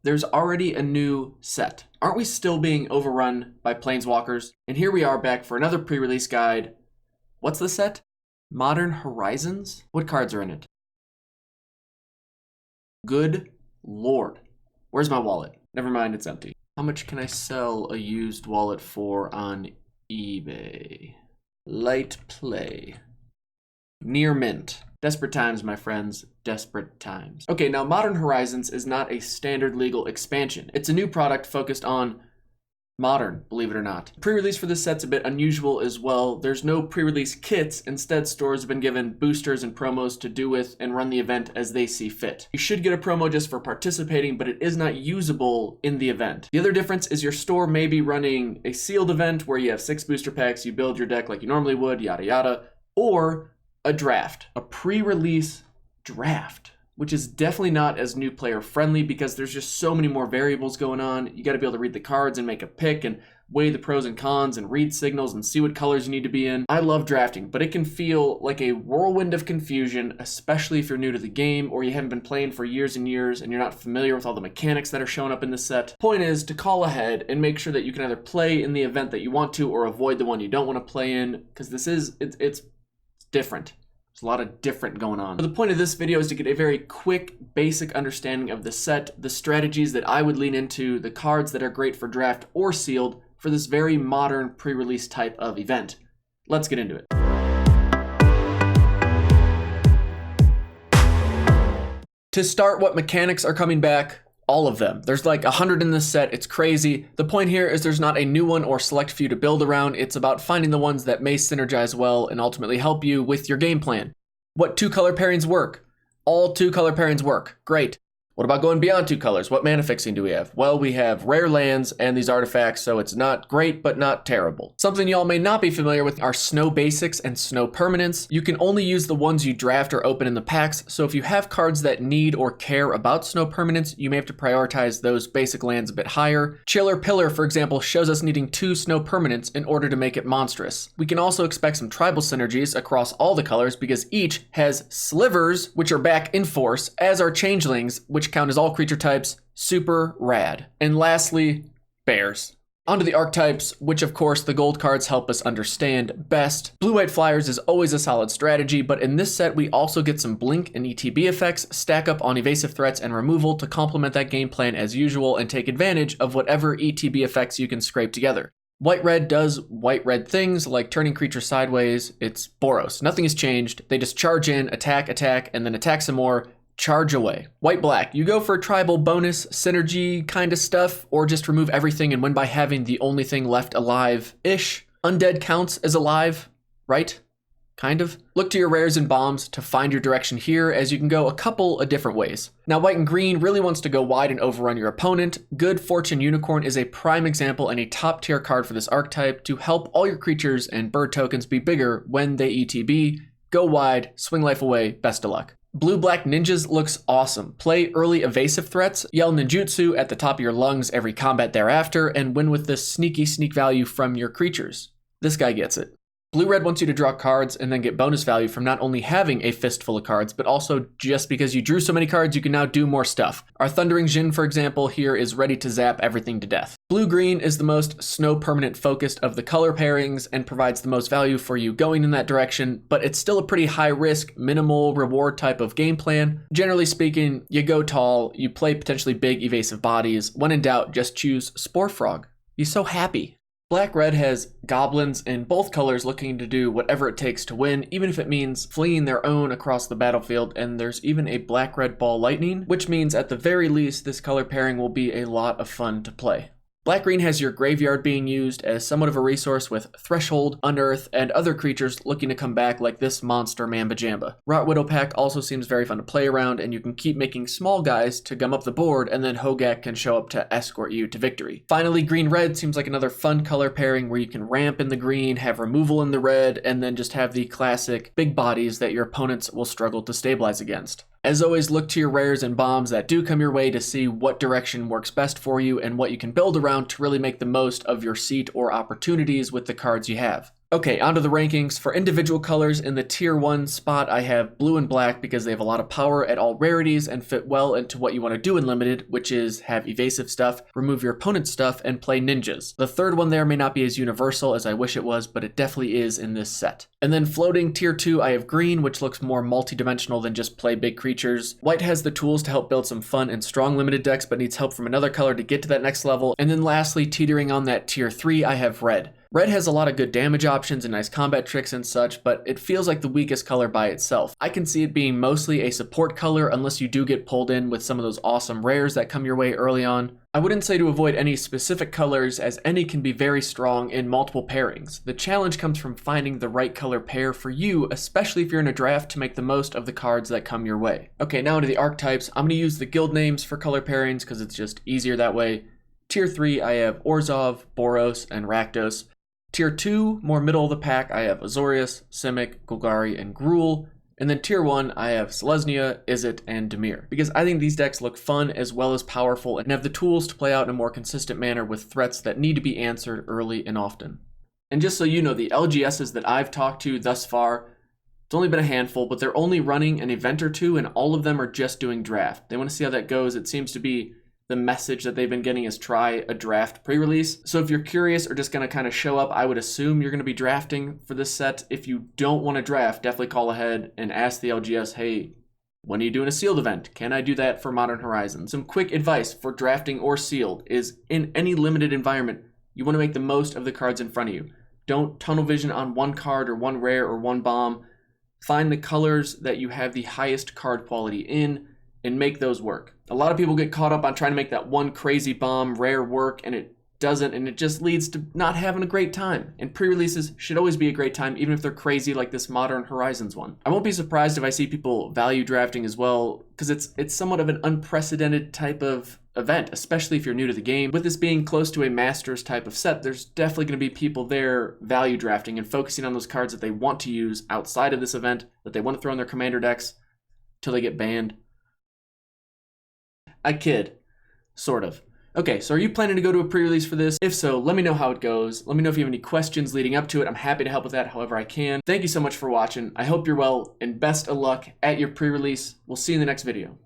there's already a new set. Aren't we still being overrun by planeswalkers? And here we are back for another pre-release guide. What's the set? Modern Horizons? What cards are in it? Good Lord. Where's my wallet? Never mind, it's empty. How much can I sell a used wallet for on eBay? Light play. Near mint. Desperate times, my friends. Desperate times. Okay, now Modern Horizons is not a standard legal expansion. It's a new product focused on Modern, believe it or not. Pre-release for this set's a bit unusual as well. There's no pre-release kits. Instead, stores have been given boosters and promos to do with and run the event as they see fit. You should get a promo just for participating, but it is not usable in the event. The other difference is your store may be running a sealed event where you have 6 booster packs, you build your deck like you normally would, yada yada, or a draft, a pre-release draft, which is definitely not as new player friendly because there's just so many more variables going on. You got to be able to read the cards and make a pick and weigh the pros and cons and read signals and see what colors you need to be in. I love drafting, but it can feel like a whirlwind of confusion, especially if you're new to the game or you haven't been playing for years and years and you're not familiar with all the mechanics that are showing up in this set. Point is to call ahead and make sure that you can either play in the event that you want to or avoid the one you don't want to play in, because it's different. There's a lot of different going on. So the point of this video is to get a very quick, basic understanding of the set, the strategies that I would lean into, the cards that are great for draft or sealed for this very modern pre-release type of event. Let's get into it. To start, what mechanics are coming back? All of them. There's like 100 in this set. It's crazy. The point here is there's not a new one or select few to build around. It's about finding the ones that may synergize well and ultimately help you with your game plan. What 2 color pairings work? All 2 color pairings work. Great. What about going beyond 2 colors? What mana fixing do we have? Well, we have rare lands and these artifacts, so it's not great, but not terrible. Something y'all may not be familiar with are snow basics and snow permanents. You can only use the ones you draft or open in the packs, so if you have cards that need or care about snow permanents, you may have to prioritize those basic lands a bit higher. Chiller Pillar, for example, shows us needing 2 snow permanents in order to make it monstrous. We can also expect some tribal synergies across all the colors because each has slivers, which are back in force, as are changelings, which count as all creature types. Super rad. And lastly, bears. Onto the archetypes, which of course the gold cards help us understand best. Blue-white flyers is always a solid strategy, but in this set we also get some blink and ETB effects, stack up on evasive threats and removal to complement that game plan as usual and take advantage of whatever ETB effects you can scrape together. White-red does white-red things like turning creatures sideways. It's Boros. Nothing has changed. They just charge in, attack, and then attack some more. Charge away. White-black, you go for tribal bonus, synergy kind of stuff, or just remove everything and win by having the only thing left alive-ish. Undead counts as alive, right? Kind of. Look to your rares and bombs to find your direction here, as you can go a couple of different ways. Now, white and green really wants to go wide and overrun your opponent. Good Fortune Unicorn is a prime example and a top tier card for this archetype to help all your creatures and bird tokens be bigger when they ETB. Go wide, swing life away, best of luck. Blue-black ninjas looks awesome. Play early evasive threats, yell ninjutsu at the top of your lungs every combat thereafter, and win with this sneaky sneak value from your creatures. This guy gets it. Blue-red wants you to draw cards and then get bonus value from not only having a fistful of cards, but also just because you drew so many cards, you can now do more stuff. Our Thundering Djinn, for example, here is ready to zap everything to death. Blue-green is the most snow permanent focused of the color pairings and provides the most value for you going in that direction, but it's still a pretty high risk, minimal reward type of game plan. Generally speaking, you go tall, you play potentially big evasive bodies. When in doubt, just choose Spore Frog. He's so happy. Black-red has goblins in both colors looking to do whatever it takes to win, even if it means fleeing their own across the battlefield, and there's even a black-red ball lightning, which means at the very least this color pairing will be a lot of fun to play. Black-green has your graveyard being used as somewhat of a resource with Threshold, Unearth, and other creatures looking to come back like this monster Mamba Jamba. Rot Widow Pack also seems very fun to play around, and you can keep making small guys to gum up the board, and then Hogak can show up to escort you to victory. Finally, green-red seems like another fun color pairing where you can ramp in the green, have removal in the red, and then just have the classic big bodies that your opponents will struggle to stabilize against. As always, look to your rares and bombs that do come your way to see what direction works best for you and what you can build around to really make the most of your seat or opportunities with the cards you have. Okay, onto the rankings. For individual colors, in the tier 1 spot, I have blue and black because they have a lot of power at all rarities and fit well into what you want to do in limited, which is have evasive stuff, remove your opponent's stuff, and play ninjas. The third one there may not be as universal as I wish it was, but it definitely is in this set. And then floating tier 2, I have green, which looks more multi-dimensional than just play big creatures. White has the tools to help build some fun and strong limited decks, but needs help from another color to get to that next level. And then lastly, teetering on that tier 3, I have red. Red has a lot of good damage options and nice combat tricks and such, but it feels like the weakest color by itself. I can see it being mostly a support color unless you do get pulled in with some of those awesome rares that come your way early on. I wouldn't say to avoid any specific colors, as any can be very strong in multiple pairings. The challenge comes from finding the right color pair for you, especially if you're in a draft, to make the most of the cards that come your way. Okay, now into the archetypes. I'm going to use the guild names for color pairings because it's just easier that way. Tier 3, I have Orzhov, Boros, and Rakdos. Tier 2, more middle of the pack, I have Azorius, Simic, Golgari, and Gruul. And then Tier 1, I have Selesnya, Izzet, and Dimir. Because I think these decks look fun as well as powerful and have the tools to play out in a more consistent manner with threats that need to be answered early and often. And just so you know, the LGSs that I've talked to thus far, it's only been a handful, but they're only running an event or two, and all of them are just doing draft. They want to see how that goes. It seems to be the message that they've been getting is try a draft pre-release. So if you're curious or just going to kind of show up, I would assume you're going to be drafting for this set. If you don't want to draft, definitely call ahead and ask the LGS, hey, when are you doing a sealed event? Can I do that for Modern Horizons? Some quick advice for drafting or sealed is in any limited environment, you want to make the most of the cards in front of you. Don't tunnel vision on one card or one rare or one bomb. Find the colors that you have the highest card quality in and make those work. A lot of people get caught up on trying to make that one crazy bomb rare work, and it doesn't, and it just leads to not having a great time. And pre-releases should always be a great time, even if they're crazy like this Modern Horizons one. I won't be surprised if I see people value drafting as well, because it's somewhat of an unprecedented type of event, especially if you're new to the game. With this being close to a Masters type of set, there's definitely going to be people there value drafting and focusing on those cards that they want to use outside of this event, that they want to throw in their commander decks till they get banned. I kid. Sort of. Okay, so are you planning to go to a pre-release for this? If so, let me know how it goes. Let me know if you have any questions leading up to it. I'm happy to help with that however I can. Thank you so much for watching. I hope you're well, and best of luck at your pre-release. We'll see you in the next video.